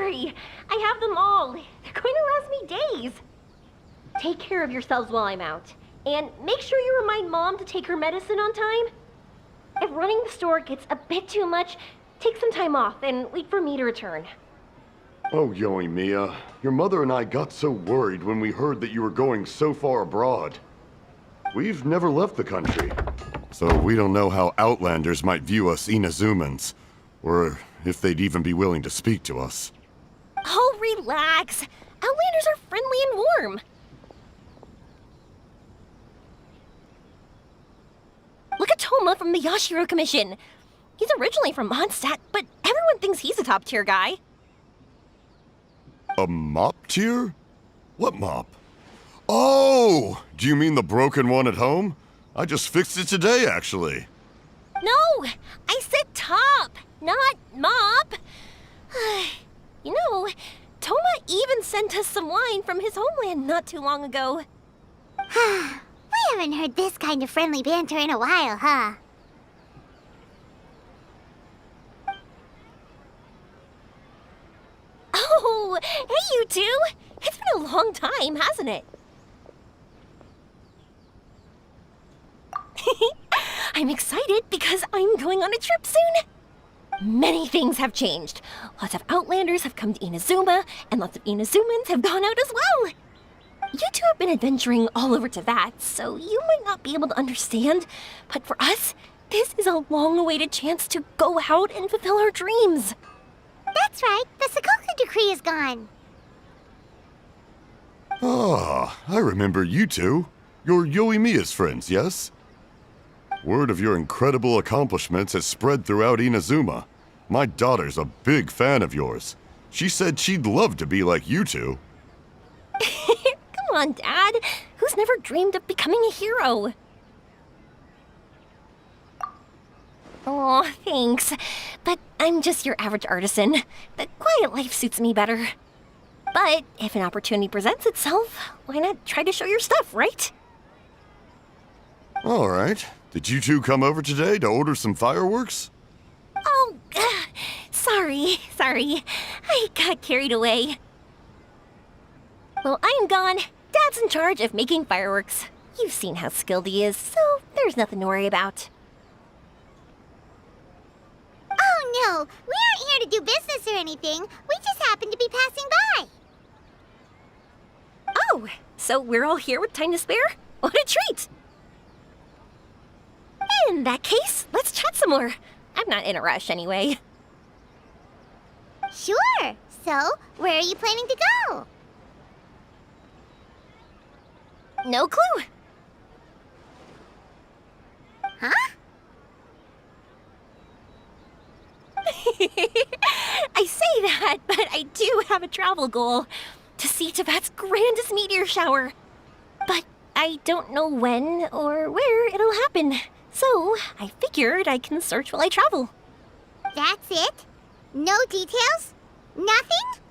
worry. I have them all. They're going to last me days. Take care of yourselves while I'm out. And make sure you remind Mom to take her medicine on time. If running the store gets a bit too much, take some time off and wait for me to return. Oh, Yoimiya, your mother and I got so worried when we heard that you were going so far abroad. We've never left the country, so we don't know how Outlanders might view us Inazumans, or if they'd even be willing to speak to us. Oh, relax. Outlanders are friendly and warm. Look at Toma from the Yashiro Commission. He's originally from Mondstadt, but everyone thinks he's a top-tier guy. A mop tier? What mop? Oh! Do you mean the broken one at home? I just fixed it today, actually. No! I said top, not mop. You know, Toma even sent us some wine from his homeland not too long ago. We haven't heard this kind of friendly banter in a while, huh? Oh, hey you two! It's been a long time, hasn't it? I'm excited because I'm going on a trip soon. Many things have changed. Lots of Outlanders have come to Inazuma, and lots of Inazumans have gone out as well. You two have been adventuring all over to that, so you might not be able to understand, but for us, this is a long-awaited chance to go out and fulfill our dreams. That's right, the Sakoku decree is gone. Ah, I remember you two. You're Yoimiya's friends, yes? Word of your incredible accomplishments has spread throughout Inazuma. My daughter's a big fan of yours. She said she'd love to be like you two. Come on, Dad. Who's never dreamed of becoming a hero? Oh, thanks. But I'm just your average artisan. The quiet life suits me better. But if an opportunity presents itself, why not try to show your stuff, right? All right. Did you two come over today to order some fireworks? Oh, sorry. I got carried away. Well, I'm gone. Dad's in charge of making fireworks. You've seen how skilled he is, so there's nothing to worry about. Oh no, we aren't here to do business or anything. We just happen to be passing by. Oh, so we're all here with time to spare? What a treat! In that case, let's chat some more. I'm not in a rush anyway. Sure. So, where are you planning to go? No clue. Huh? I say that, but I do have a travel goal. To see Tibet's grandest meteor shower. But I don't know when or where it'll happen. So, I figured I can search while I travel. That's it? No details? Nothing?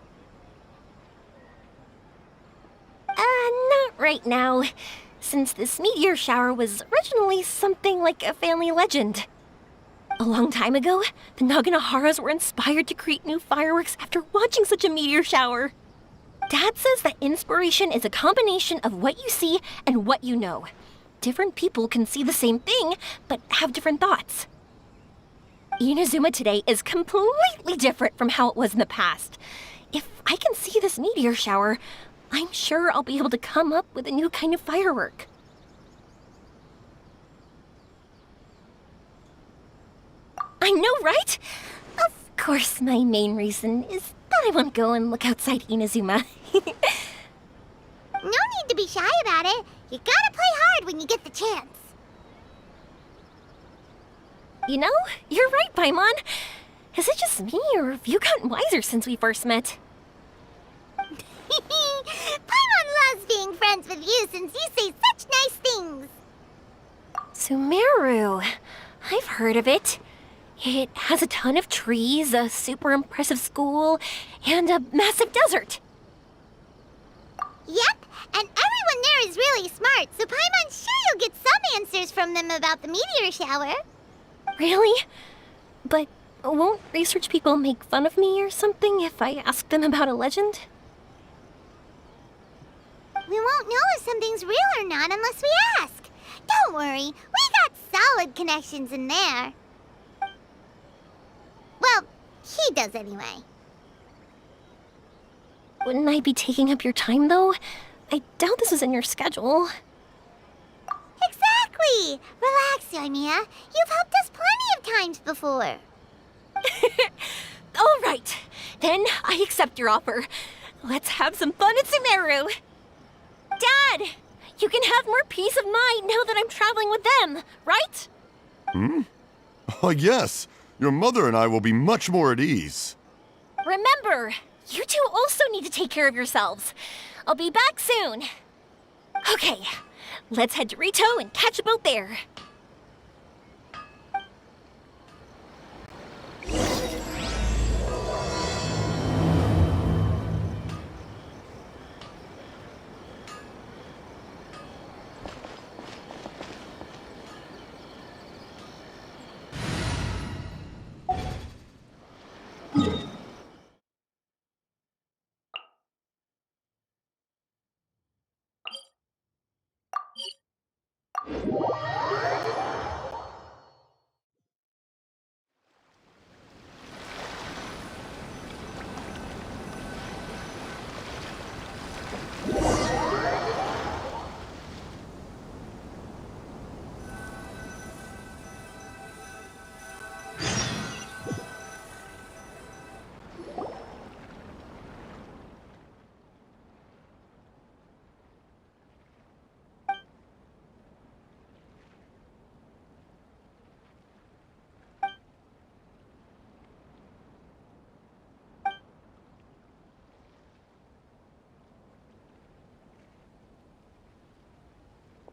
Not right now. Since this meteor shower was originally something like a family legend. A long time ago, the Naganaharas were inspired to create new fireworks after watching such a meteor shower. Dad says that inspiration is a combination of what you see and what you know. Different people can see the same thing, but have different thoughts. Inazuma today is completely different from how it was in the past. If I can see this meteor shower, I'm sure I'll be able to come up with a new kind of firework. I know, right? Of course, my main reason is that I want to go and look outside Inazuma. No need to be shy about it. You gotta play hard when you get the chance. You know, you're right, Paimon. Is it just me, or have you gotten wiser since we first met? Paimon loves being friends with you since you say such nice things. Sumeru. I've heard of it. It has a ton of trees, a super impressive school, and a massive desert. Yep, and everyone there is really smart, so Paimon's sure you'll get some answers from them about the meteor shower. Really? But Won't research people make fun of me or something if I ask them about a legend? We won't know if something's real or not unless we ask. Don't worry, we got solid connections in there. Well, he does anyway. Wouldn't I be taking up your time, though? I doubt this is in your schedule. Exactly! Relax, Yoimiya. You've helped us plenty of times before. All right, then I accept your offer. Let's have some fun at Sumeru. Dad, you can have more peace of mind now that I'm traveling with them, right? Oh, yes. Your mother and I will be much more at ease. Remember, you two also need to take care of yourselves. I'll be back soon. Okay, let's head to Rito and catch a boat there.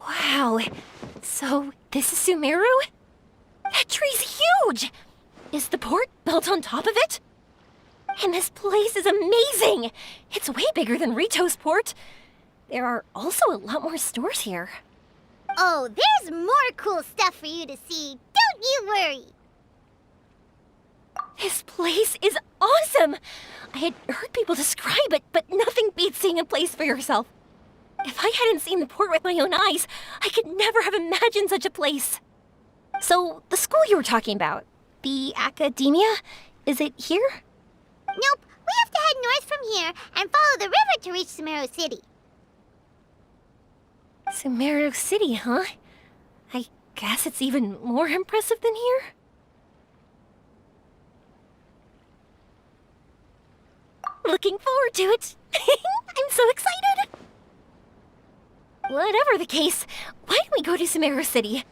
Wow, so this is Sumeru? That tree's huge! Is the port built on top of it? And this place is amazing! It's way bigger than Rito's port. There are also a lot more stores here. Oh, there's more cool stuff for you to see. Don't you worry. This place is awesome! I had heard people describe it, but nothing beats seeing a place for yourself. If I hadn't seen the port with my own eyes, I could never have imagined such a place. So, the school you were talking about, the academia, is it here? Nope, we have to head north from here and follow the river to reach Sumeru City. Sumeru City, huh? I guess it's even more impressive than here. Looking forward to it. I'm so excited. Whatever the case, why don't we go to Sumeru City?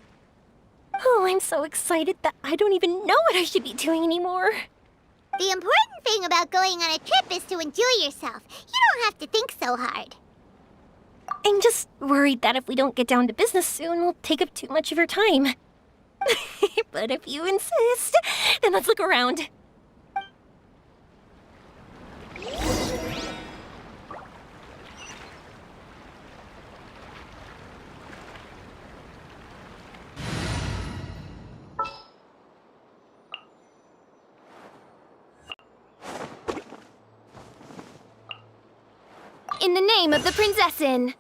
Oh, I'm so excited that I don't even know what I should be doing anymore. The important thing about going on a trip is to enjoy yourself. You don't have to think so hard. I'm just worried that if we don't get down to business soon, we'll take up too much of your time. But if you insist, then let's look around. In the name of the Prinzessin!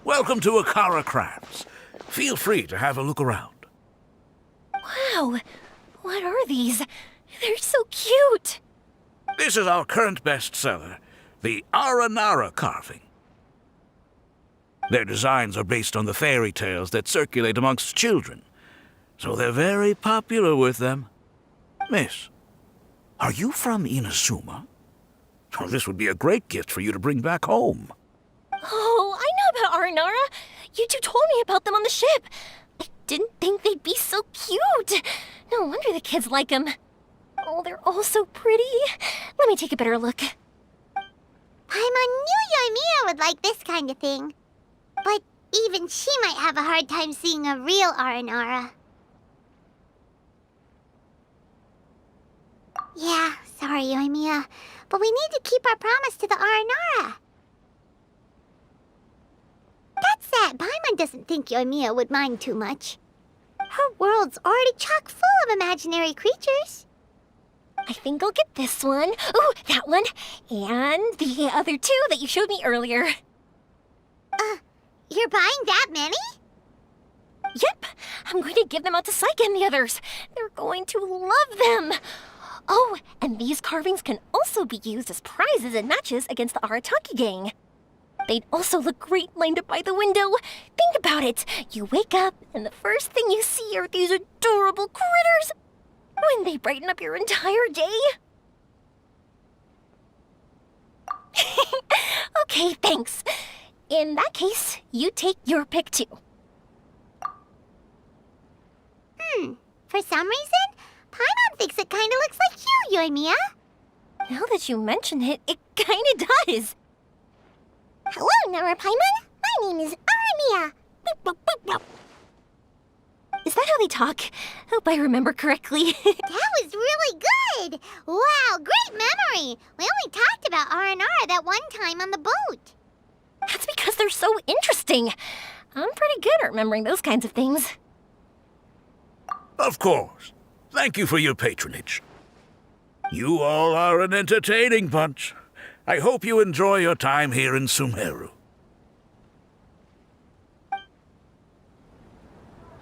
Welcome to Akara Crafts. Feel free to have a look around. Wow, what are these? They're so cute. This is our current bestseller, the Aranara carving. Their designs are based on the fairy tales that circulate amongst children, so they're very popular with them. Miss, are you from Inazuma? Oh, this would be a great gift for you to bring back home. Oh, I know about Aranara. You two told me about them on the ship. I didn't think they'd be so cute. No wonder the kids like them. Oh, they're all so pretty. Let me take a better look. Paimon knew Yoimiya would like this kind of thing. But even she might have a hard time seeing a real Aranara. Yeah, sorry, Yoimiya, but we need to keep our promise to the Aranara. That said, Paimon doesn't think Yoimiya would mind too much. Her world's already chock full of imaginary creatures. I think I'll get this one. Ooh, that one. And the other two that you showed me earlier. You're buying that many? Yep, I'm going to give them out to Saika and the others. They're going to love them. Oh, and these carvings can also be used as prizes in matches against the Arataki gang. They'd also look great lined up by the window. Think about it. You wake up, and the first thing you see are these adorable critters. Wouldn't they brighten up your entire day? Okay, thanks. In that case, you take your pick too. For some reason, Paimon thinks it kinda looks like you, Yoimiya. Now that you mention it, it kinda does. Hello, Nara Paimon. My name is Yoimiya. Is that how they talk? Hope I remember correctly. That was really good! Wow, great memory! We only talked about Aranara that one time on the boat. That's because they're so interesting. I'm pretty good at remembering those kinds of things. Of course. Thank you for your patronage. You all are an entertaining bunch. I hope you enjoy your time here in Sumeru.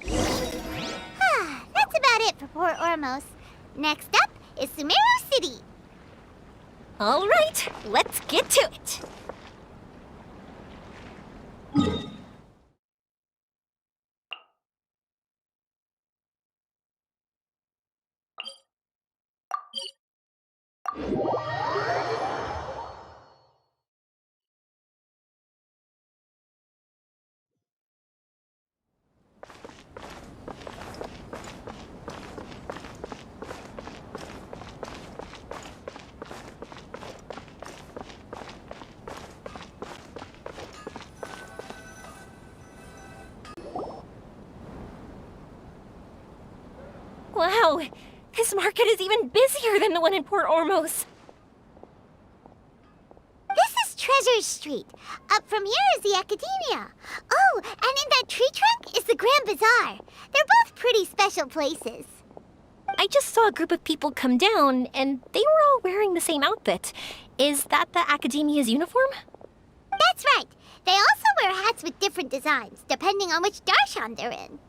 That's about it for Port Ormos. Next up is Sumeru City. All right, let's get to it. Wow, this market is even busier than the one in Port Ormos. This is Treasure Street. Up from here is the Academia. Oh, and in that tree trunk is the Grand Bazaar. They're both pretty special places. I just saw a group of people come down, and they were all wearing the same outfit. Is that the Academia's uniform? That's right. They also wear hats with different designs, depending on which darshan they're in.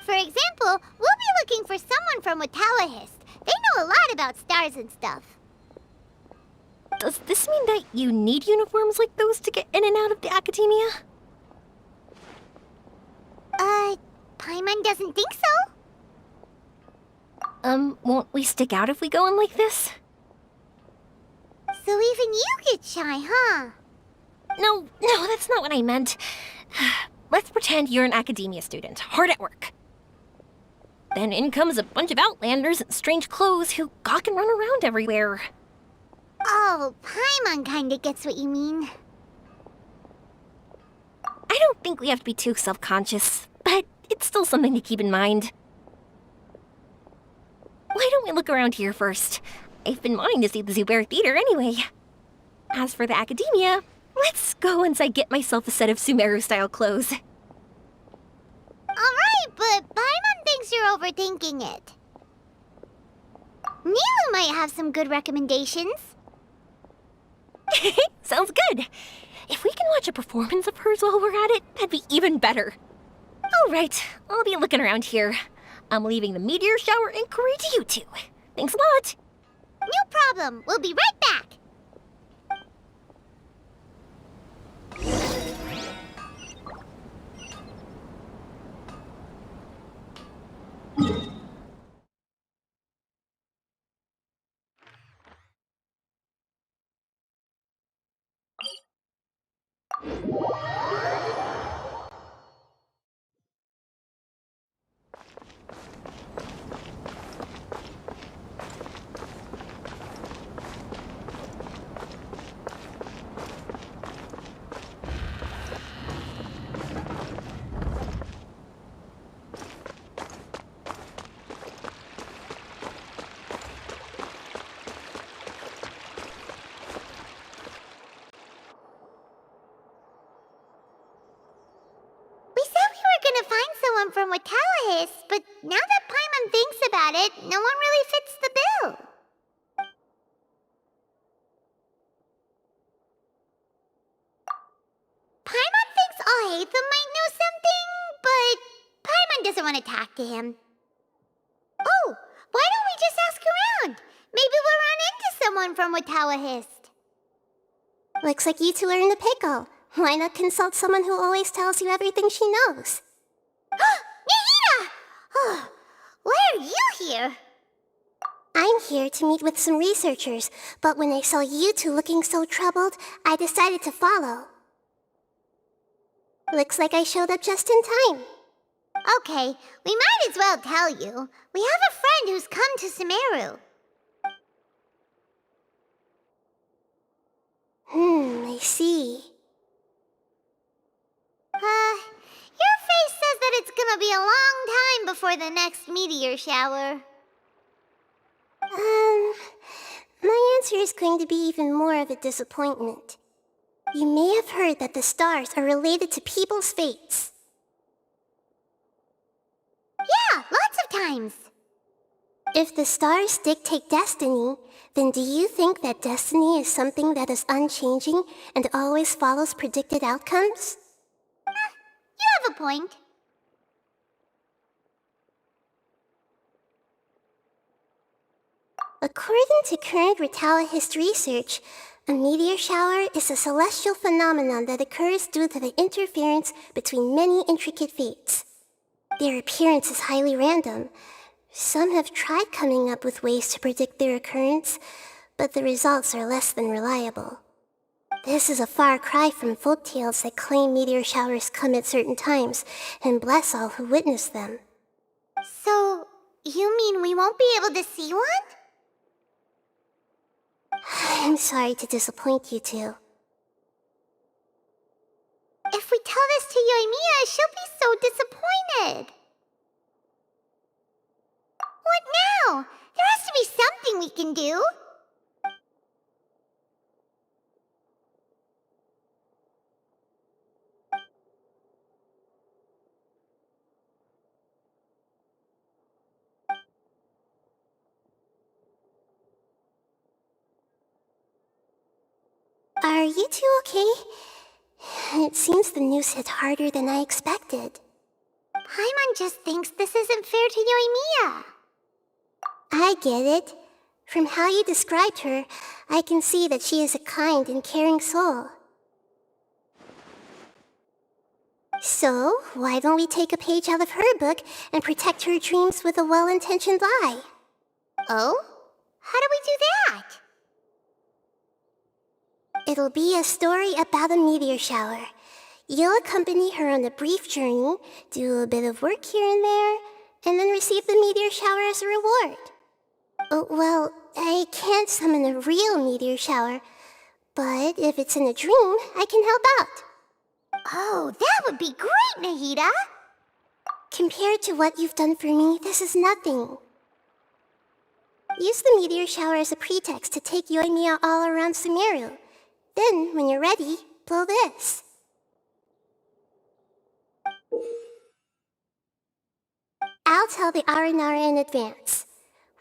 For example, we'll be looking for someone from Watawahist. They know a lot about stars and stuff. Does this mean that you need uniforms like those to get in and out of the Academia? Paimon doesn't think so. Won't we stick out if we go in like this? So even you get shy, huh? No, that's not what I meant. Let's pretend you're an Academia student, hard at work. Then in comes a bunch of outlanders in strange clothes who gawk and run around everywhere. Oh, Paimon kinda gets what you mean. I don't think we have to be too self-conscious, but it's still something to keep in mind. Why don't we look around here first? I've been wanting to see the Zubair Theater anyway. As for the Academia, let's go once I get myself a set of Sumeru-style clothes. Alright, but Paimon thinks you're overthinking it. Nilu might have some good recommendations. Sounds good. If we can watch a performance of hers while we're at it, that'd be even better. All right, I'll be looking around here. I'm leaving the meteor shower inquiry to you two. Thanks a lot. No problem. We'll be right back. totally fits the bill. Paimon thinks Alhaitham might know something, but Paimon doesn't want to talk to him. Oh, why don't we just ask around? Maybe we'll run into someone from Watawahist. Looks like you two are in a pickle. Why not consult someone who always tells you everything she knows? Nahida! Oh, why are you here? I'm here to meet with some researchers, but when I saw you two looking so troubled, I decided to follow. Looks like I showed up just in time. Okay, we might as well tell you. We have a friend who's come to Sumeru. I see. Your face says that it's gonna be a long time before the next meteor shower. My answer is going to be even more of a disappointment. You may have heard that the stars are related to people's fates. Yeah, lots of times. If the stars dictate destiny, then do you think that destiny is something that is unchanging and always follows predicted outcomes? You have a point. According to current Watawahist research, a meteor shower is a celestial phenomenon that occurs due to the interference between many intricate fates. Their appearance is highly random. Some have tried coming up with ways to predict their occurrence, but the results are less than reliable. This is a far cry from folktales that claim meteor showers come at certain times and bless all who witness them. So, you mean we won't be able to see one? I'm sorry to disappoint you two. If we tell this to Yoimiya, she'll be so disappointed. What now? There has to be something we can do. Are you two okay? It seems the news hit harder than I expected. Paimon just thinks this isn't fair to Yoimiya. I get it. From how you described her, I can see that she is a kind and caring soul. So, why don't we take a page out of her book and protect her dreams with a well-intentioned lie? Oh? How do we do that? It'll be a story about a meteor shower. You'll accompany her on a brief journey, do a bit of work here and there, and then receive the meteor shower as a reward. Oh, well, I can't summon a real meteor shower, but if it's in a dream, I can help out. Oh, that would be great, Nahida! Compared to what you've done for me, this is nothing. Use the meteor shower as a pretext to take Yoimiya all around Sumeru. Then, when you're ready, blow this. I'll tell the Aranara in advance.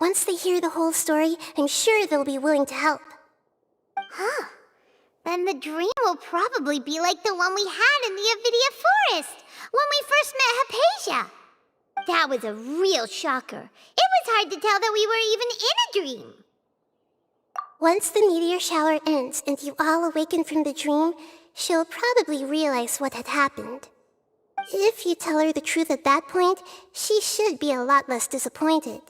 Once they hear the whole story, I'm sure they'll be willing to help. Huh. Then the dream will probably be like the one we had in the Avidia Forest, when we first met Hypatia. That was a real shocker. It was hard to tell that we were even in a dream. Once the meteor shower ends and you all awaken from the dream, she'll probably realize what had happened. If you tell her the truth at that point, she should be a lot less disappointed.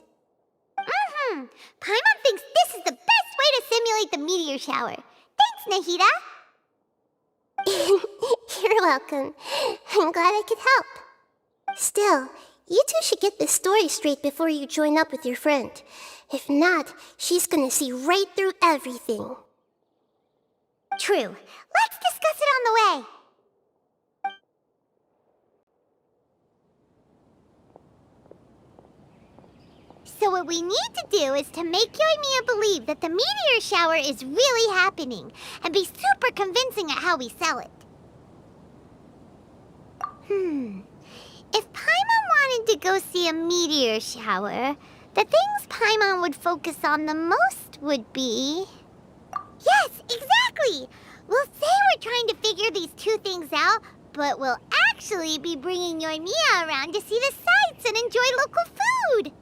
Paimon thinks this is the best way to simulate the meteor shower. Thanks, Nahida. You're welcome. I'm glad I could help. Still, you two should get this story straight before you join up with your friend. If not, she's gonna see right through everything. True. Let's discuss it on the way. So what we need to do is to make Yoimiya believe that the meteor shower is really happening, and be super convincing at how we sell it. If Paimon wanted to go see a meteor shower, The things Paimon would focus on the most would be... Yes, exactly! We'll say we're trying to figure these two things out, but we'll actually be bringing Yoimiya around to see the sights and enjoy local food!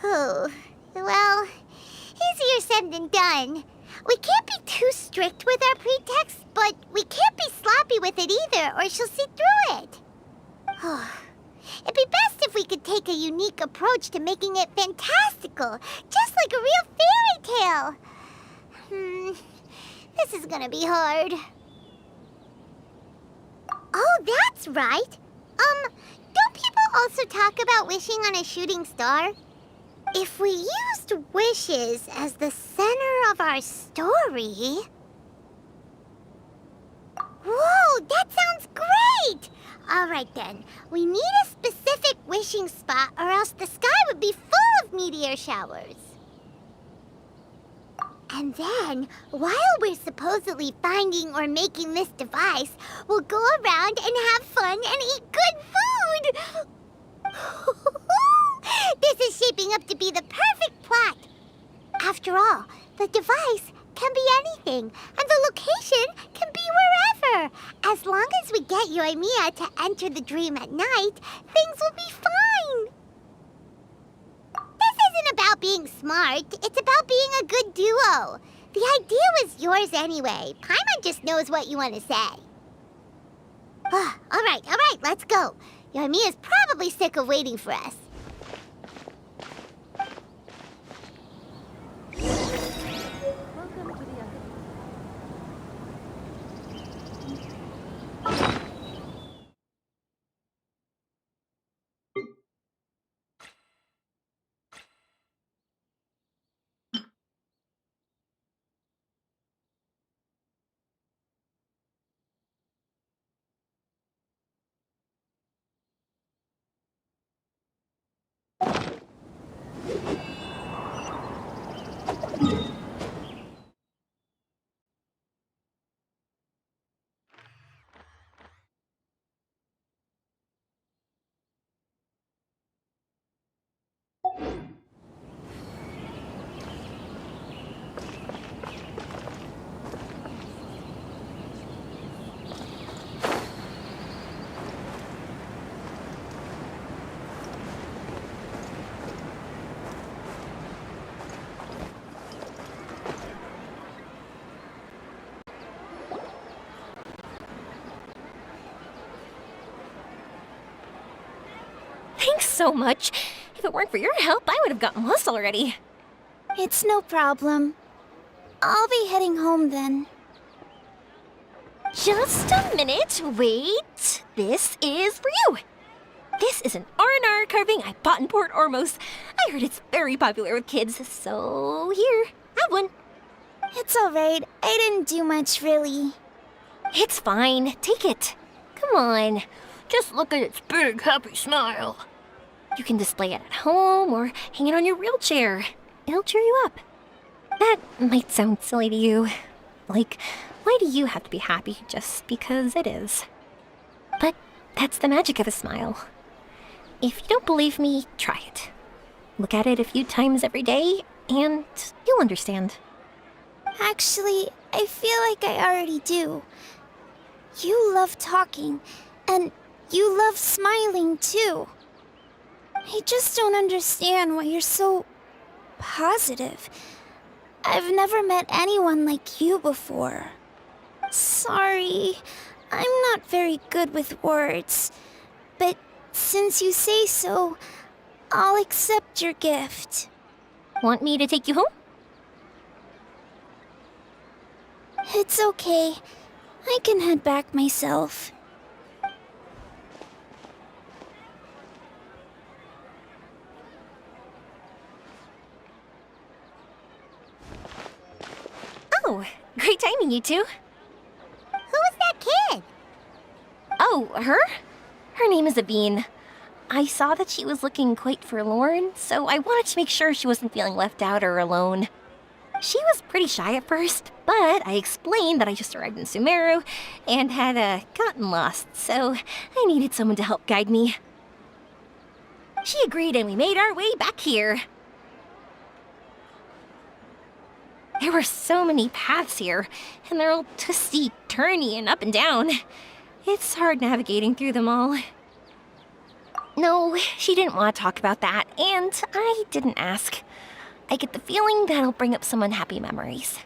Oh, well, easier said than done. We can't be too strict with our pretext, but we can't be sloppy with it either, or she'll see through it. It'd be best if we could take a unique approach to making it fantastical, just like a real fairy tale. This is gonna be hard. Oh, that's right. Don't people also talk about wishing on a shooting star? If we used wishes as the center of our story... Whoa, that sounds great! Alright then, we need a specific wishing spot or else the sky would be full of meteor showers. And then, while we're supposedly finding or making this device, we'll go around and have fun and eat good food! This is shaping up to be the perfect plot. After all, the device can be anything, and the location can be wherever. As long as we get Yoimiya to enter the dream at night, things will be fine. This isn't about being smart, it's about being a good duo. The idea was yours anyway. Paimon just knows what you want to say. All right, let's go. Yoimiya's probably sick of waiting for us. Thanks so much. If it weren't for your help, I would have gotten lost already. It's no problem. I'll be heading home then. Just a minute, wait. This is for you. This is an R&R carving I bought in Port Ormos. I heard it's very popular with kids, so here, have one. It's alright. I didn't do much, really. It's fine, take it. Come on, just look at its big, happy smile. You can display it at home or hang it on your wheelchair. It'll cheer you up. That might sound silly to you. Like, why do you have to be happy just because it is? But that's the magic of a smile. If you don't believe me, try it. Look at it a few times every day, and you'll understand. Actually, I feel like I already do. You love talking, and you love smiling too. I just don't understand why you're so positive. I've never met anyone like you before. Sorry, I'm not very good with words. But since you say so, I'll accept your gift. Want me to take you home? It's okay. I can head back myself. Oh, great timing, you two. Who was that kid? Oh, her? Her name is Aveen. I saw that she was looking quite forlorn, so I wanted to make sure she wasn't feeling left out or alone. She was pretty shy at first, but I explained that I just arrived in Sumeru and had gotten lost, so I needed someone to help guide me. She agreed and we made our way back here. There were so many paths here, and they're all twisty, turny, and up and down. It's hard navigating through them all. No, she didn't want to talk about that, and I didn't ask. I get the feeling that'll bring up some unhappy memories.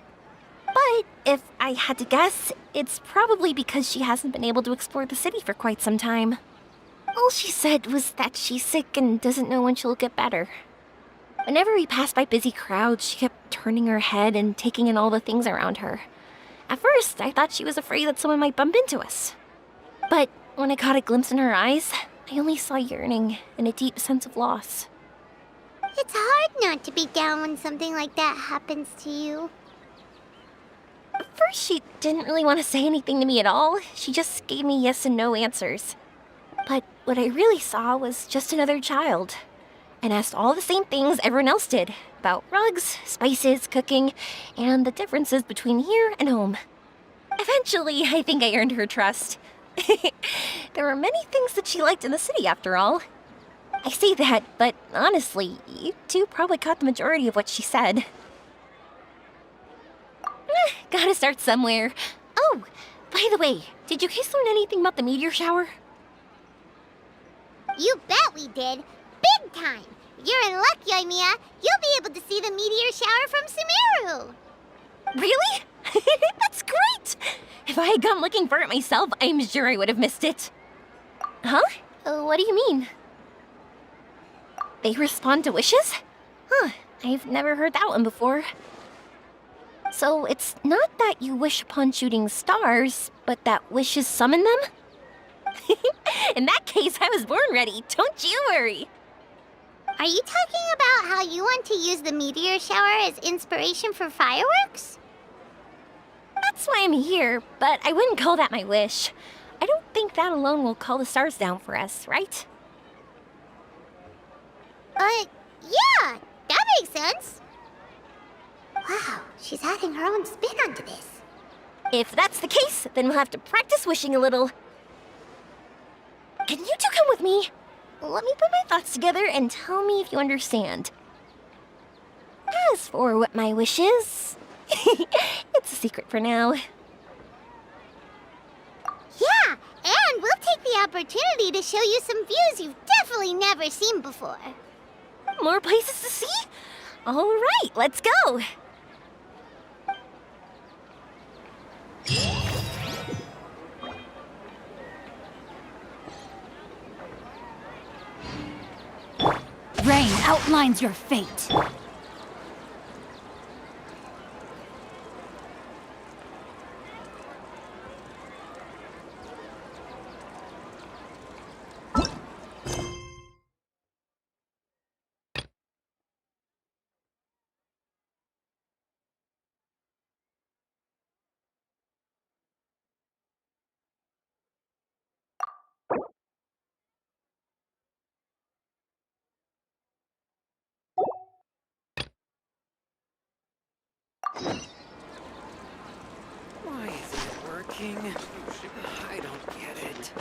But if I had to guess, it's probably because she hasn't been able to explore the city for quite some time. All she said was that she's sick and doesn't know when she'll get better. Whenever we passed by busy crowds, she kept turning her head and taking in all the things around her. At first, I thought she was afraid that someone might bump into us. But when I caught a glimpse in her eyes, I only saw yearning and a deep sense of loss. It's hard not to be down when something like that happens to you. At first, she didn't really want to say anything to me at all. She just gave me yes and no answers. But what I really saw was just another child, and asked all the same things everyone else did about rugs, spices, cooking, and the differences between here and home. Eventually, I think I earned her trust. There were many things that she liked in the city, after all. I say that, but honestly, you two probably caught the majority of what she said. Gotta start somewhere. Oh, by the way, did you guys learn anything about the meteor shower? You bet we did. Big time. You're in luck, Yoimiya. You'll be able to see the meteor shower from Sumeru. Really? That's great! If I had gone looking for it myself, I'm sure I would have missed it. Huh? What do you mean? They respond to wishes? Huh, I've never heard that one before. So it's not that you wish upon shooting stars, but that wishes summon them? In that case, I was born ready. Don't you worry. Are you talking about how you want to use the meteor shower as inspiration for fireworks? That's why I'm here, but I wouldn't call that my wish. I don't think that alone will call the stars down for us, right? Yeah, that makes sense. Wow, she's adding her own spin onto this. If that's the case, then we'll have to practice wishing a little. Can you two come with me? Let me put my thoughts together and tell me if you understand. As for what my wish is, it's a secret for now. Yeah, and we'll take the opportunity to show you some views you've definitely never seen before. More places to see? All right, let's go. Rain outlines your fate. Why isn't it working? I don't get it.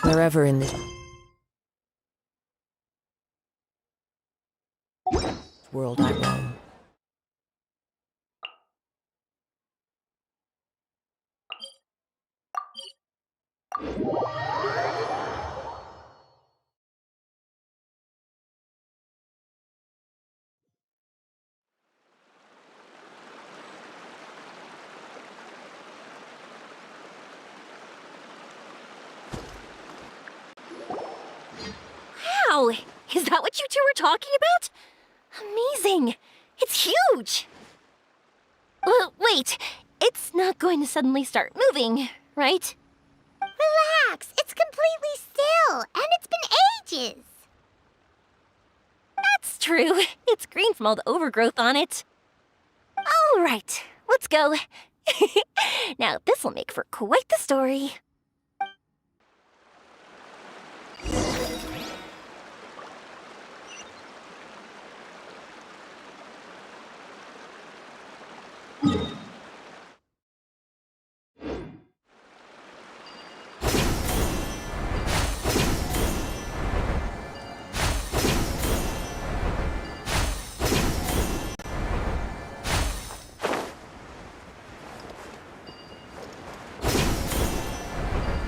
Wherever in the world I roam. Wow! Is that what you two were talking about? Amazing! It's huge! Wait, it's not going to suddenly start moving, right? Relax, it's completely still, and it's been ages. That's true. It's green from all the overgrowth on it. All right, let's go. Now, this will make for quite the story.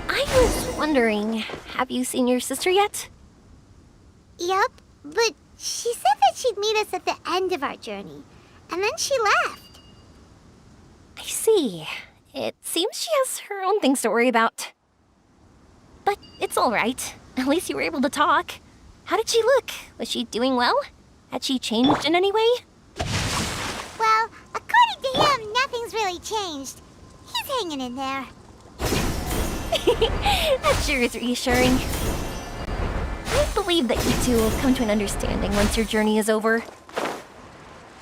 I was wondering, have you seen your sister yet? Yup, but she said that she'd meet us at the end of our journey, and then she left. I see. It seems she has her own things to worry about. But it's all right. At least you were able to talk. How did she look? Was she doing well? Had she changed in any way? Well, according to him, nothing's really changed. He's hanging in there. That sure is reassuring. I believe that you two will come to an understanding once your journey is over.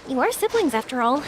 You are siblings, after all.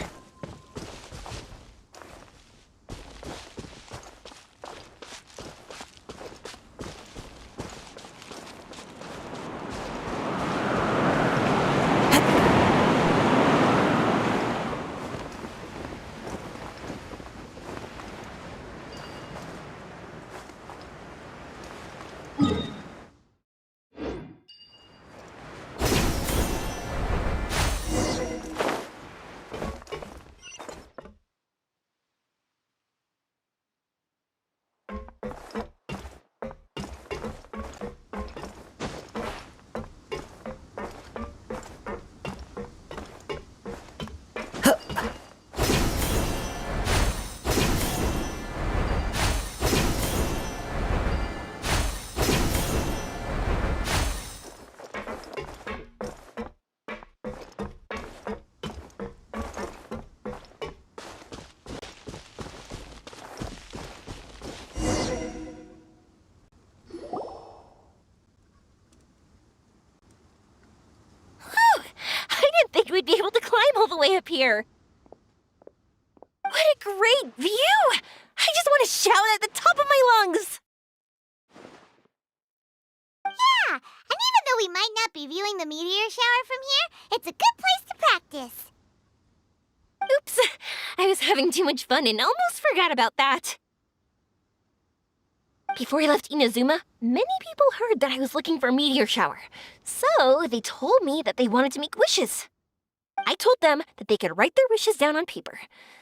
Think we'd be able to climb all the way up here. What a great view! I just want to shout at the top of my lungs! Yeah, and even though we might not be viewing the meteor shower from here, it's a good place to practice. Oops, I was having too much fun and almost forgot about that. Before I left Inazuma, many people heard that I was looking for a meteor shower, so they told me that they wanted to make wishes. I told them that they could write their wishes down on paper,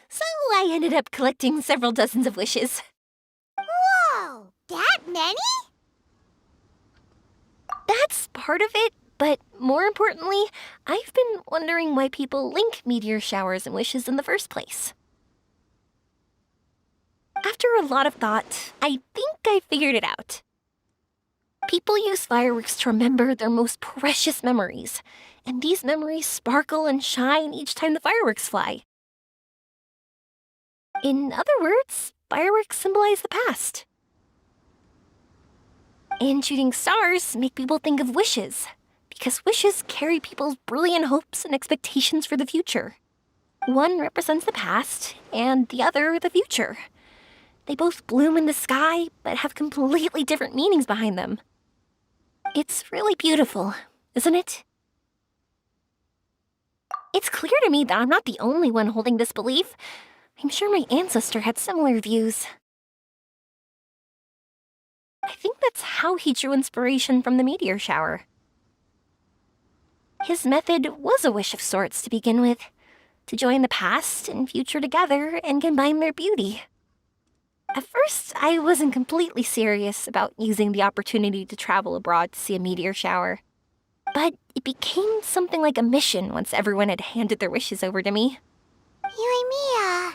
so I ended up collecting several dozens of wishes. Whoa, that many? That's part of it, but more importantly, I've been wondering why people link meteor showers and wishes in the first place. After a lot of thought, I think I figured it out. People use fireworks to remember their most precious memories, and these memories sparkle and shine each time the fireworks fly. In other words, fireworks symbolize the past. And shooting stars make people think of wishes, because wishes carry people's brilliant hopes and expectations for the future. One represents the past, and the other the future. They both bloom in the sky, but have completely different meanings behind them. It's really beautiful, isn't it? It's clear to me that I'm not the only one holding this belief. I'm sure my ancestor had similar views. I think that's how he drew inspiration from the meteor shower. His method was a wish of sorts to begin with, to join the past and future together and combine their beauty. At first, I wasn't completely serious about using the opportunity to travel abroad to see a meteor shower. But it became something like a mission once everyone had handed their wishes over to me. Yoimiya.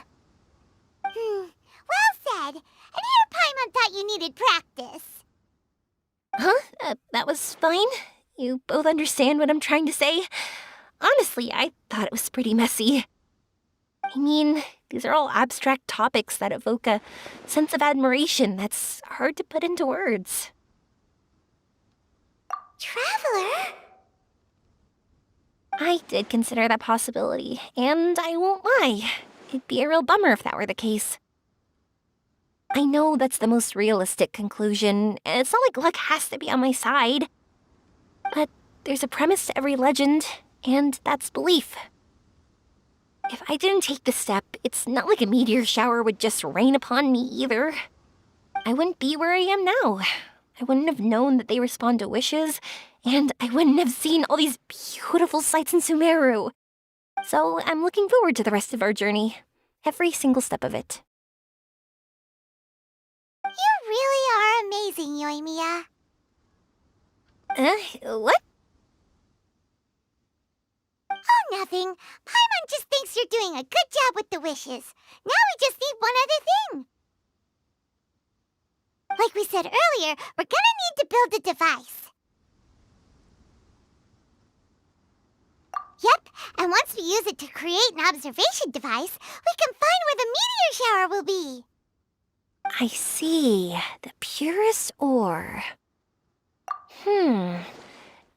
Well said. And here Paimon thought you needed practice. Huh? That was fine? You both understand what I'm trying to say? Honestly, I thought it was pretty messy. I mean, these are all abstract topics that evoke a sense of admiration that's hard to put into words. Traveler? I did consider that possibility, and I won't lie. It'd be a real bummer if that were the case. I know that's the most realistic conclusion, and it's not like luck has to be on my side. But there's a premise to every legend, and that's belief. If I didn't take the step, it's not like a meteor shower would just rain upon me either. I wouldn't be where I am now. I wouldn't have known that they respond to wishes, and I wouldn't have seen all these beautiful sights in Sumeru. So I'm looking forward to the rest of our journey. Every single step of it. You really are amazing, Yoimiya. What? Oh, nothing. Paimon just thinks you're doing a good job with the wishes. Now we just need one other thing. Like we said earlier, we're gonna need to build a device. Yep, and once we use it to create an observation device, we can find where the meteor shower will be. I see. The purest ore.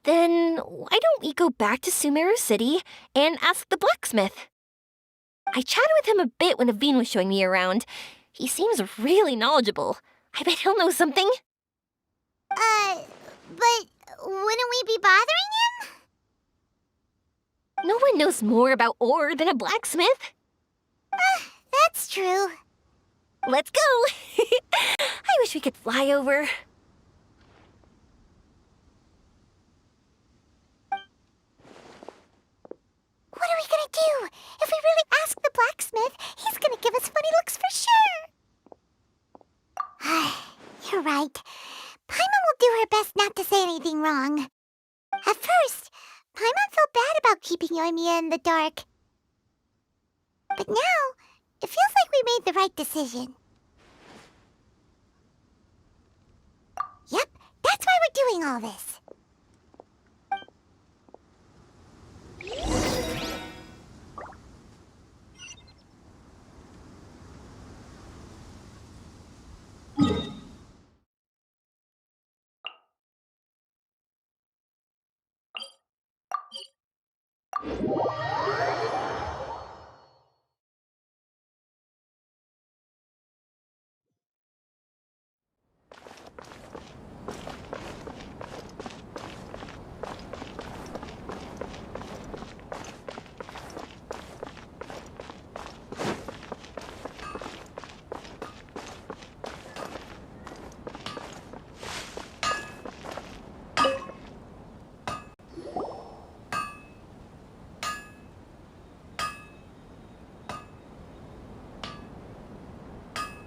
Then why don't we go back to Sumeru City and ask the blacksmith? I chatted with him a bit when Aveen was showing me around. He seems really knowledgeable. I bet he'll know something. But wouldn't we be bothering him? No one knows more about ore than a blacksmith. That's true. Let's go! I wish we could fly over. What are we gonna do? If we really ask the blacksmith, he's gonna give us funny looks for sure. You're right. Paimon will do her best not to say anything wrong. At first, Paimon felt bad about keeping Yoimiya in the dark. But now, it feels like we made the right decision. Yep, that's why we're doing all this.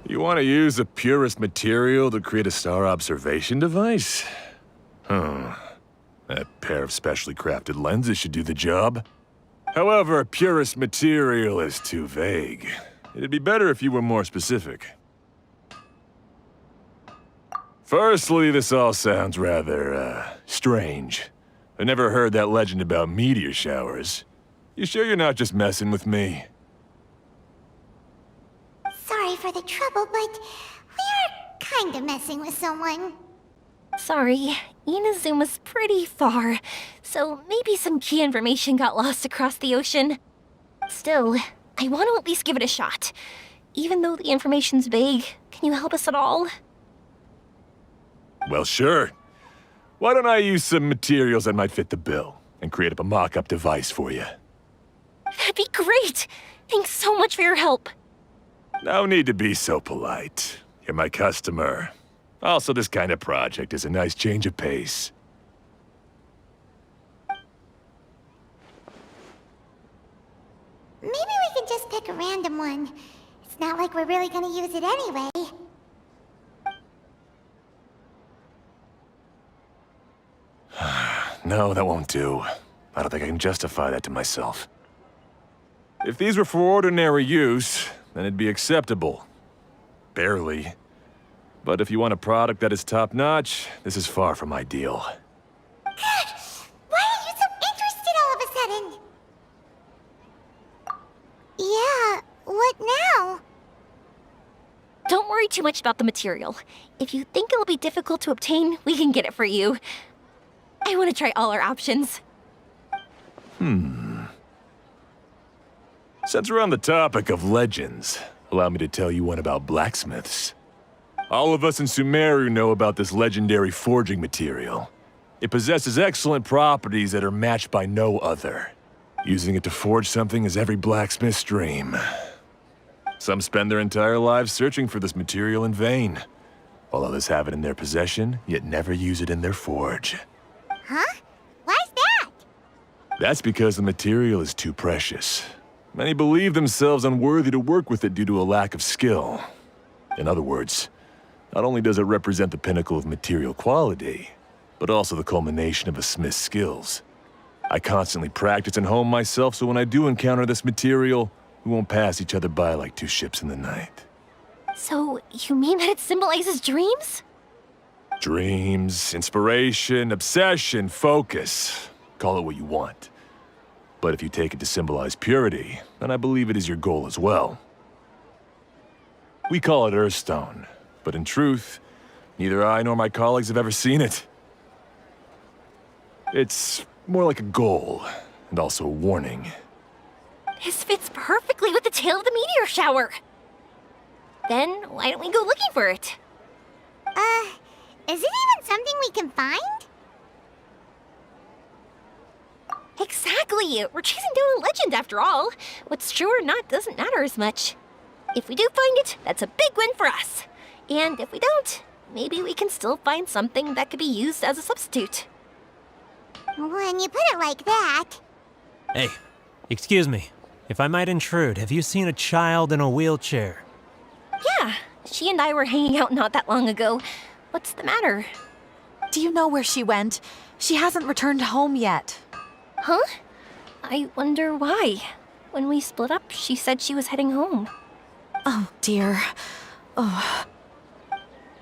You want to use the purest material to create a star observation device? That pair of specially crafted lenses should do the job. However, purest material is too vague. It'd be better if you were more specific. Firstly, this all sounds rather, strange. I never heard that legend about meteor showers. You sure you're not just messing with me? Sorry for the trouble, but we are kinda messing with someone. Sorry, Inazuma's pretty far, so maybe some key information got lost across the ocean. Still, I want to at least give it a shot. Even though the information's vague, can you help us at all? Well, sure. Why don't I use some materials that might fit the bill and create up a mock-up device for you? That'd be great! Thanks so much for your help. No need to be so polite. You're my customer. Also, this kind of project is a nice change of pace. Maybe we can just pick a random one. It's not like we're really gonna use it anyway. No, that won't do. I don't think I can justify that to myself. If these were for ordinary use, then it'd be acceptable. Barely. But if you want a product that is top-notch, this is far from ideal. God, why are you so interested all of a sudden? Yeah, what now? Don't worry too much about the material. If you think it'll be difficult to obtain, we can get it for you. I want to try all our options. Since we're on the topic of legends, allow me to tell you one about blacksmiths. All of us in Sumeru know about this legendary forging material. It possesses excellent properties that are matched by no other. Using it to forge something is every blacksmith's dream. Some spend their entire lives searching for this material in vain, while others have it in their possession, yet never use it in their forge. Huh? Why's that? That's because the material is too precious. Many believe themselves unworthy to work with it due to a lack of skill. In other words, not only does it represent the pinnacle of material quality, but also the culmination of a smith's skills. I constantly practice and hone myself, so when I do encounter this material, we won't pass each other by like two ships in the night. So, you mean that it symbolizes dreams? Dreams, inspiration, obsession, focus. Call it what you want. But if you take it to symbolize purity, then I believe it is your goal as well. We call it Earthstone, but in truth, neither I nor my colleagues have ever seen it. It's more like a goal, and also a warning. This fits perfectly with the tale of the meteor shower. Then, why don't we go looking for it? Is it even something we can find? Exactly! We're chasing down a legend after all. What's true or not doesn't matter as much. If we do find it, that's a big win for us. And if we don't, maybe we can still find something that could be used as a substitute. When you put it like that... Hey, excuse me. If I might intrude, have you seen a child in a wheelchair? Yeah, she and I were hanging out not that long ago. What's the matter? Do you know where she went? She hasn't returned home yet. Huh? I wonder why. When we split up, she said she was heading home. Oh, dear. Oh.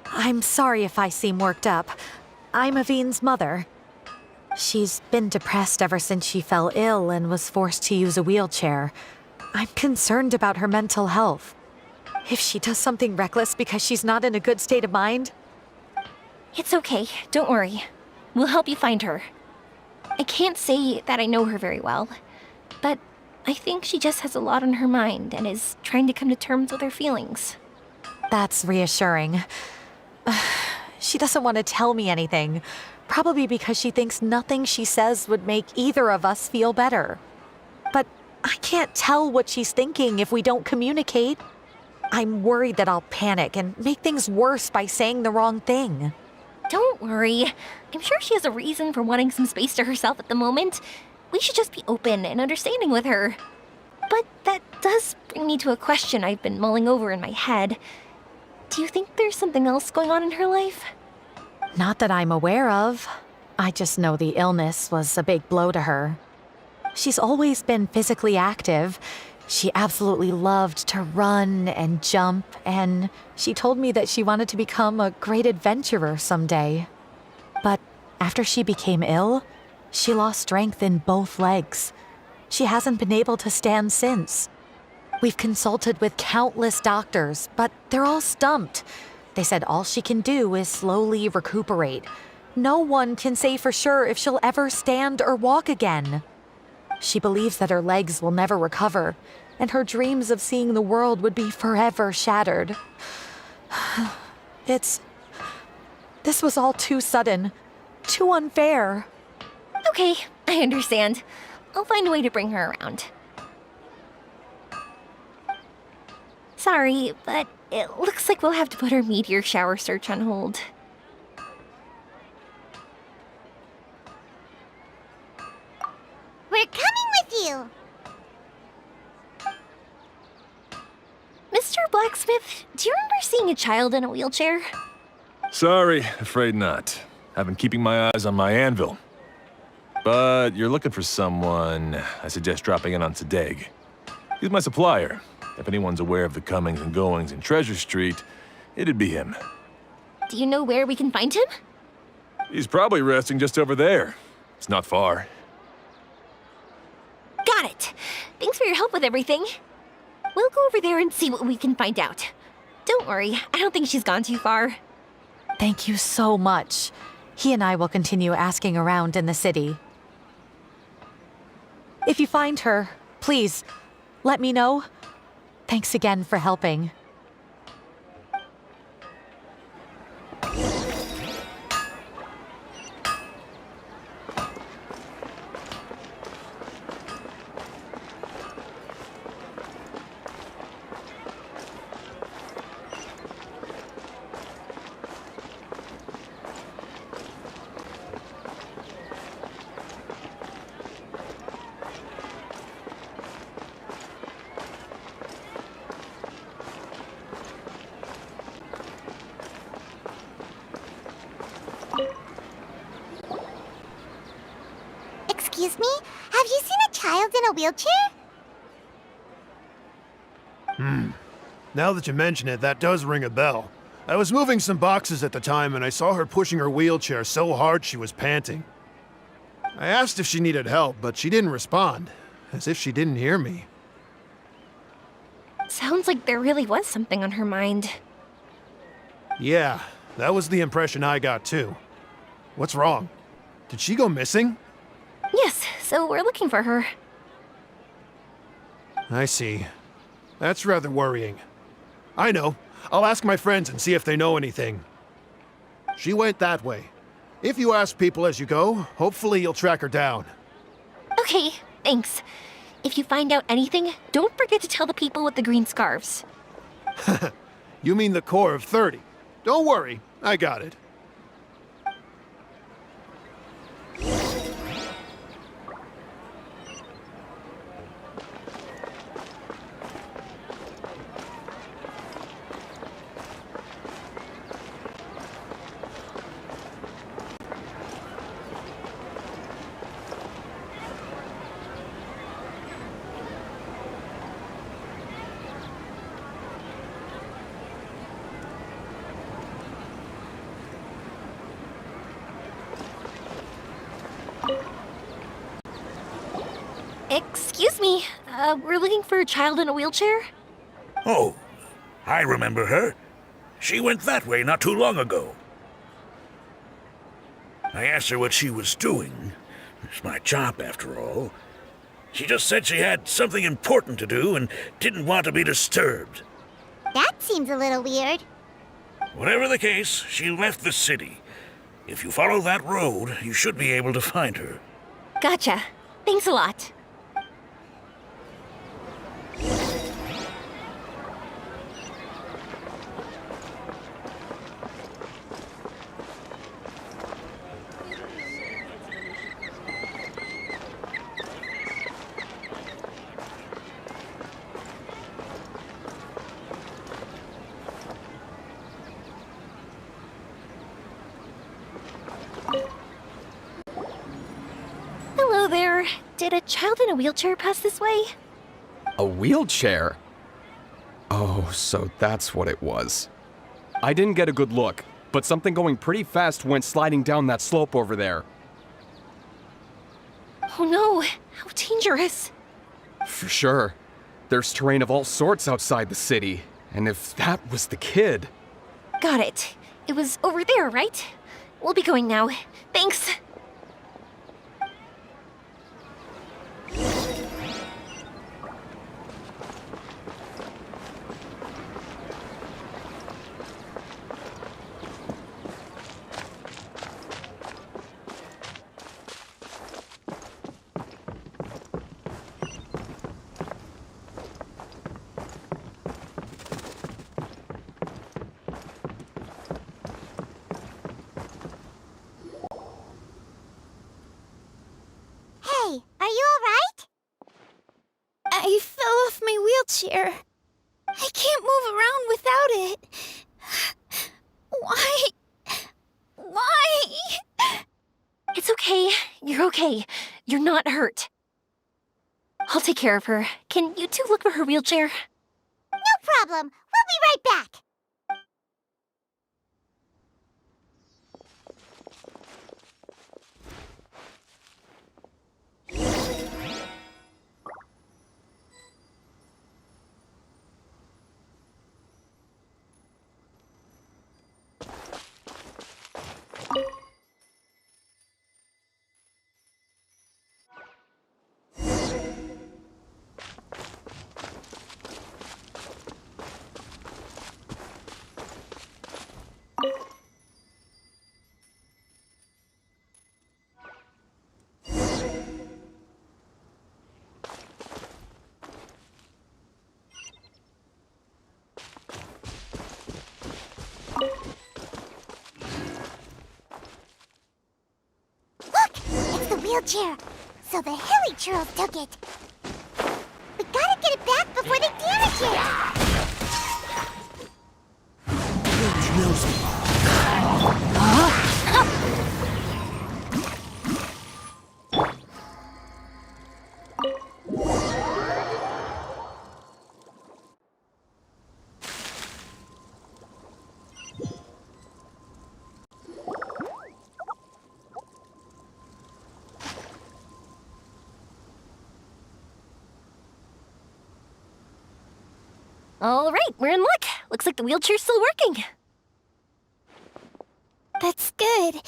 I'm sorry if I seem worked up. I'm Avine's mother. She's been depressed ever since she fell ill and was forced to use a wheelchair. I'm concerned about her mental health. If she does something reckless because she's not in a good state of mind... It's okay, don't worry. We'll help you find her. I can't say that I know her very well, but I think she just has a lot on her mind and is trying to come to terms with her feelings. That's reassuring. She doesn't want to tell me anything, probably because she thinks nothing she says would make either of us feel better. But I can't tell what she's thinking if we don't communicate. I'm worried that I'll panic and make things worse by saying the wrong thing. Don't worry. I'm sure she has a reason for wanting some space to herself at the moment. We should just be open and understanding with her. But that does bring me to a question I've been mulling over in my head. Do you think there's something else going on in her life? Not that I'm aware of. I just know the illness was a big blow to her. She's always been physically active. She absolutely loved to run and jump, and she told me that she wanted to become a great adventurer someday. But after she became ill, she lost strength in both legs. She hasn't been able to stand since. We've consulted with countless doctors, but they're all stumped. They said all she can do is slowly recuperate. No one can say for sure if she'll ever stand or walk again. She believes that her legs will never recover, and her dreams of seeing the world would be forever shattered. This was all too sudden, too unfair. Okay, I understand. I'll find a way to bring her around. Sorry, but it looks like we'll have to put our meteor shower search on hold. We're coming with you! Mr. Blacksmith, do you remember seeing a child in a wheelchair? Sorry, afraid not. I've been keeping my eyes on my anvil. But you're looking for someone, I suggest dropping in on Sadeg. He's my supplier. If anyone's aware of the comings and goings in Treasure Street, it'd be him. Do you know where we can find him? He's probably resting just over there. It's not far. Got it. Thanks for your help with everything. We'll go over there and see what we can find out. Don't worry, I don't think she's gone too far. Thank you so much. He and I will continue asking around in the city. If you find her, please, let me know. Thanks again for helping. Excuse me? Have you seen a child in a wheelchair? Now that you mention it, that does ring a bell. I was moving some boxes at the time and I saw her pushing her wheelchair so hard she was panting. I asked if she needed help, but she didn't respond, as if she didn't hear me. Sounds like there really was something on her mind. Yeah, that was the impression I got too. What's wrong? Did she go missing? Yes, so we're looking for her. I see. That's rather worrying. I know. I'll ask my friends and see if they know anything. She went that way. If you ask people as you go, hopefully you'll track her down. Okay, thanks. If you find out anything, don't forget to tell the people with the green scarves. You mean the core of 30. Don't worry, I got it. Excuse me, we're looking for a child in a wheelchair? Oh, I remember her. She went that way not too long ago. I asked her what she was doing. It's my job, after all. She just said she had something important to do and didn't want to be disturbed. That seems a little weird. Whatever the case, she left the city. If you follow that road, you should be able to find her. Gotcha. Thanks a lot. Hello there. Did a child in a wheelchair pass this way? A wheelchair? Oh, so that's what it was. I didn't get a good look, but something going pretty fast went sliding down that slope over there. Oh no, how dangerous. For sure. There's terrain of all sorts outside the city, and if that was the kid... Got it. It was over there, right? We'll be going now. Thanks. okay. You're not hurt. I'll take care of her. Can you two look for her wheelchair? No problem. We'll be right back. Look! It's the wheelchair. So the hilly churls took it. We gotta get it back before they damage it. All right, we're in luck. Looks like the wheelchair's still working. That's good.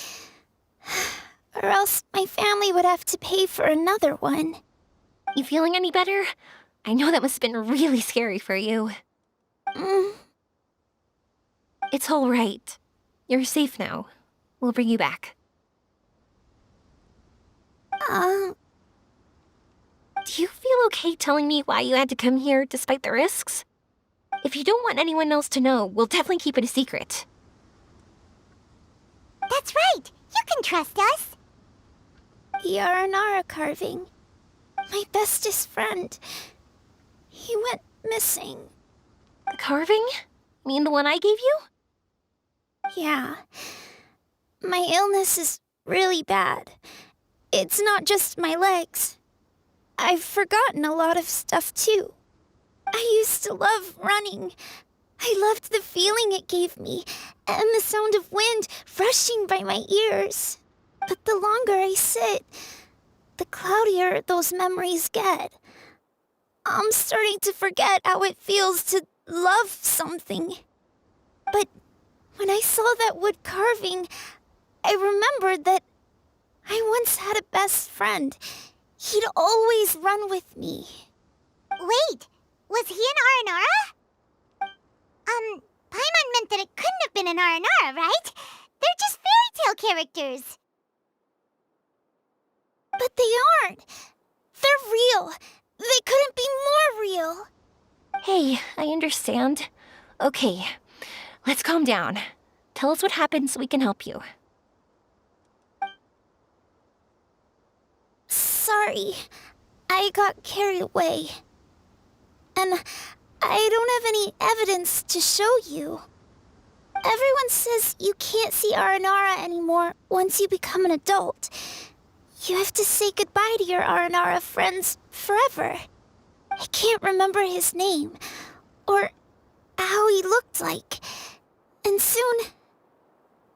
Or else my family would have to pay for another one. You feeling any better? I know that must have been really scary for you. It's all right. You're safe now. We'll bring you back. Do you feel okay telling me why you had to come here despite the risks? If you don't want anyone else to know, we'll definitely keep it a secret. That's right. You can trust us. The Aranara carving. My bestest friend. He went missing. The carving? You mean the one I gave you? Yeah. My illness is really bad. It's not just my legs. I've forgotten a lot of stuff too. I used to love running. I loved the feeling it gave me, and the sound of wind rushing by my ears. But the longer I sit, the cloudier those memories get. I'm starting to forget how it feels to love something. But when I saw that wood carving, I remembered that I once had a best friend. He'd always run with me. Wait, was he an Aranara? Paimon meant that it couldn't have been an Aranara, right? They're just fairy tale characters. But they aren't. They're real. They couldn't be more real. Hey, I understand. Okay, let's calm down. Tell us what happened so we can help you. Sorry. I got carried away. And I don't have any evidence to show you. Everyone says you can't see Aranara anymore once you become an adult. You have to say goodbye to your Aranara friends forever. I can't remember his name, or how he looked like. And soon,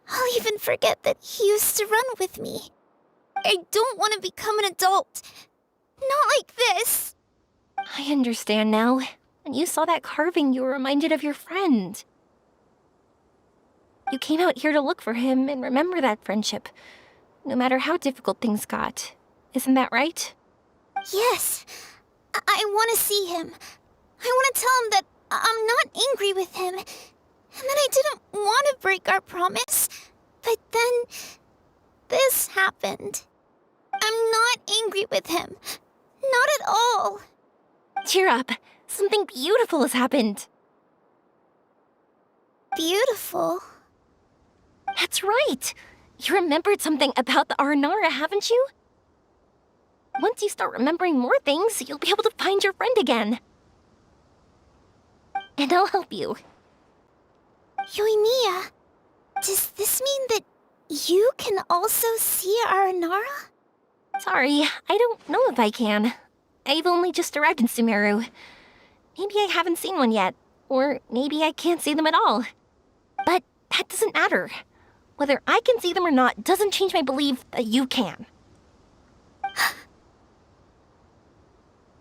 I'll even forget that he used to run with me. I don't want to become an adult. Not like this. I understand now. When you saw that carving, you were reminded of your friend. You came out here to look for him and remember that friendship, no matter how difficult things got. Isn't that right? Yes. I want to see him. I want to tell him that I'm not angry with him, and that I didn't want to break our promise. But then, this happened. I'm not angry with him. Not at all. Cheer up. Something beautiful has happened. Beautiful? That's right. You remembered something about the Aranara, haven't you? Once you start remembering more things, you'll be able to find your friend again. And I'll help you. Yoimiya, does this mean that you can also see Aranara? Sorry, I don't know if I can. I've only just arrived in Sumeru. Maybe I haven't seen one yet, or maybe I can't see them at all. But that doesn't matter. Whether I can see them or not doesn't change my belief that you can.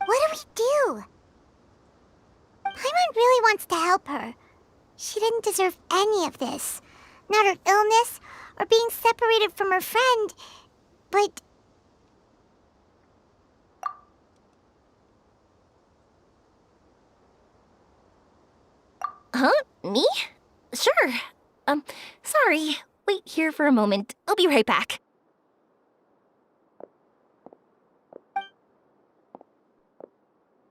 What do we do? Paimon really wants to help her. She didn't deserve any of this. Not her illness, or being separated from her friend, but... Huh? Me? Sure. Sorry. Wait here for a moment. I'll be right back.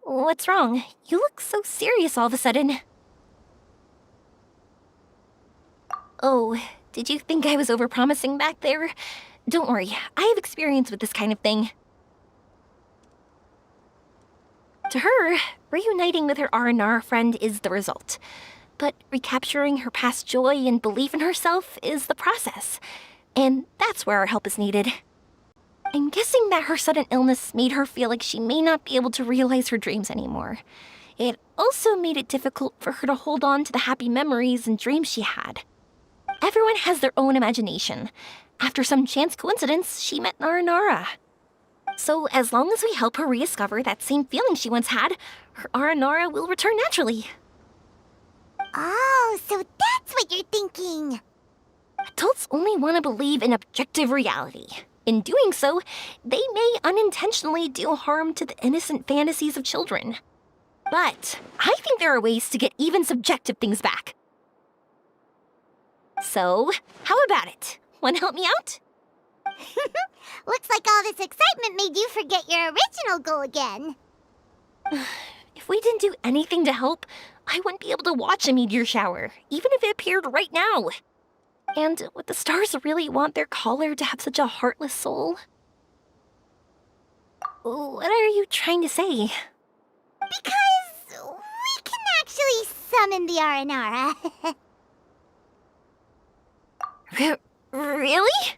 What's wrong? You look so serious all of a sudden. Oh, did you think I was overpromising back there? Don't worry, I have experience with this kind of thing. To her, reuniting with her Aranara friend is the result. But recapturing her past joy and belief in herself is the process. And that's where our help is needed. I'm guessing that her sudden illness made her feel like she may not be able to realize her dreams anymore. It also made it difficult for her to hold on to the happy memories and dreams she had. Everyone has their own imagination. After some chance coincidence, she met Naranara. So as long as we help her rediscover that same feeling she once had, her Aranara will return naturally. Oh, so that's what you're thinking. Adults only want to believe in objective reality. In doing so, they may unintentionally do harm to the innocent fantasies of children. But I think there are ways to get even subjective things back. So, how about it? Want to help me out? Looks like all this excitement made you forget your original goal again. If we didn't do anything to help, I wouldn't be able to watch a meteor shower, even if it appeared right now. And would the stars really want their caller to have such a heartless soul? What are you trying to say? Because we can actually summon the Aranara. Really?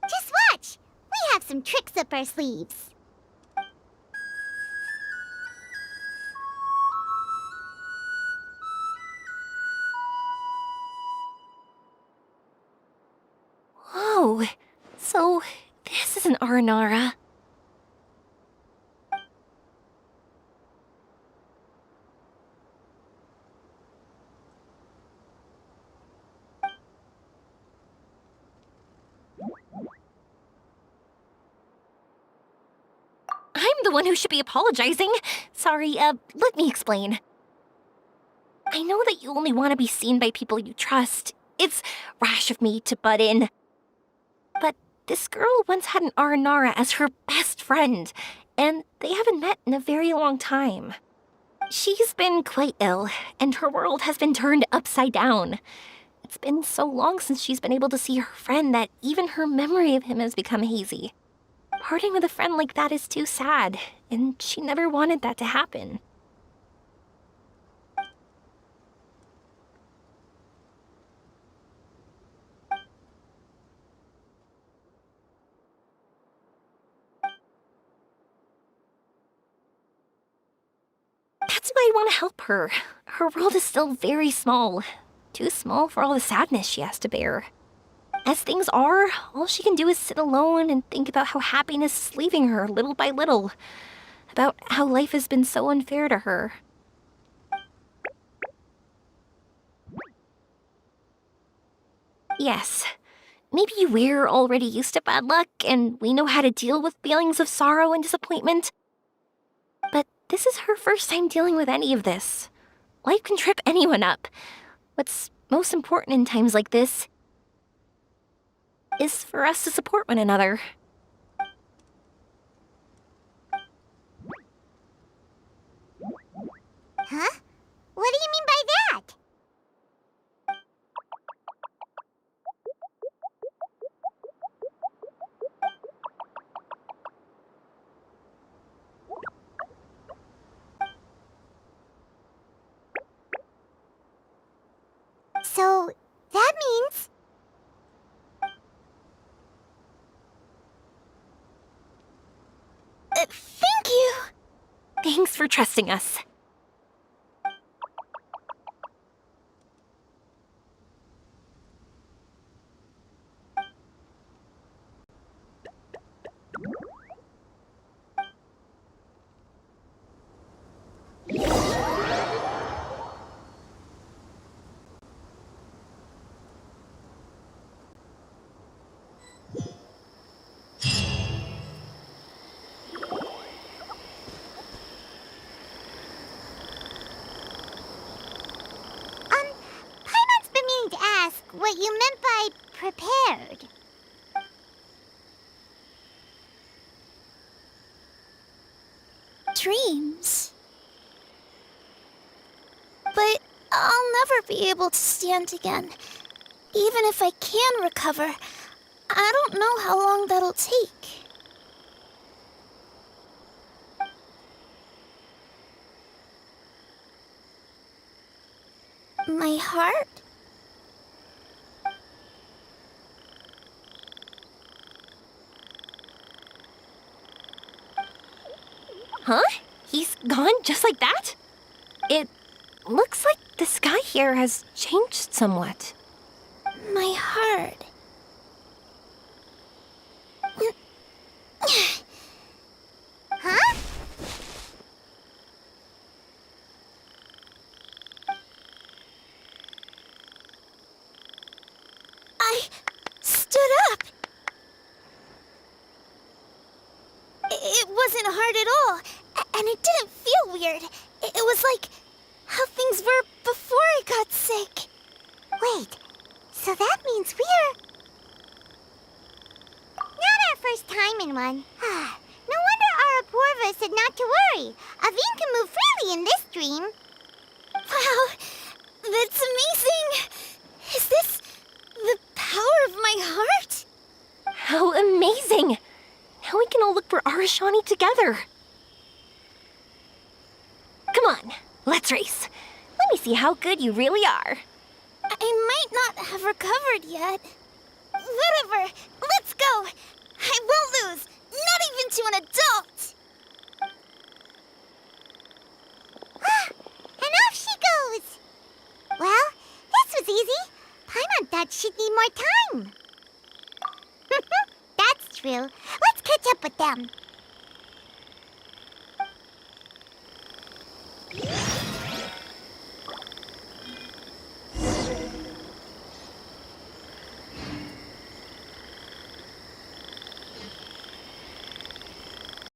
Just watch! We have some tricks up our sleeves. Whoa, so this is an Aranara. I'm the one who should be apologizing. Sorry, let me explain. I know that you only want to be seen by people you trust. It's rash of me to butt in. But this girl once had an Aranara as her best friend, and they haven't met in a very long time. She's been quite ill, and her world has been turned upside down. It's been so long since she's been able to see her friend that even her memory of him has become hazy. Parting with a friend like that is too sad, and she never wanted that to happen. That's why I want to help her. Her world is still very small. Too small for all the sadness she has to bear. As things are, all she can do is sit alone and think about how happiness is leaving her little by little. About how life has been so unfair to her. Yes, maybe we're already used to bad luck and we know how to deal with feelings of sorrow and disappointment. But this is her first time dealing with any of this. Life can trip anyone up. What's most important in times like this is for us to support one another. Huh? What do you mean by that? So, that means... for trusting us. Paimon's been meaning to ask what you meant by prepared. Dreams. But I'll never be able to stand again. Even if I can recover, I don't know how long that'll take. My heart? Huh? He's gone just like that? It looks like the sky here has changed somewhat. My heart. Huh? I stood up. It wasn't hard at all, and it didn't feel weird. It was like how things were before I got sick. Wait, so that means we're... Not our first time in one. No wonder Arapurva said not to worry. Aveen can move freely in this dream. Wow, that's amazing. Is this the power of my heart? How amazing! Now we can all look for Arashani together. Come on, let's race. Let me see how good you really are. I might not have recovered yet. Whatever, let's go. I won't lose, not even to an adult. And off she goes. Well, this was easy. Paimon thought she'd need more time. That's true. Let's catch up with them.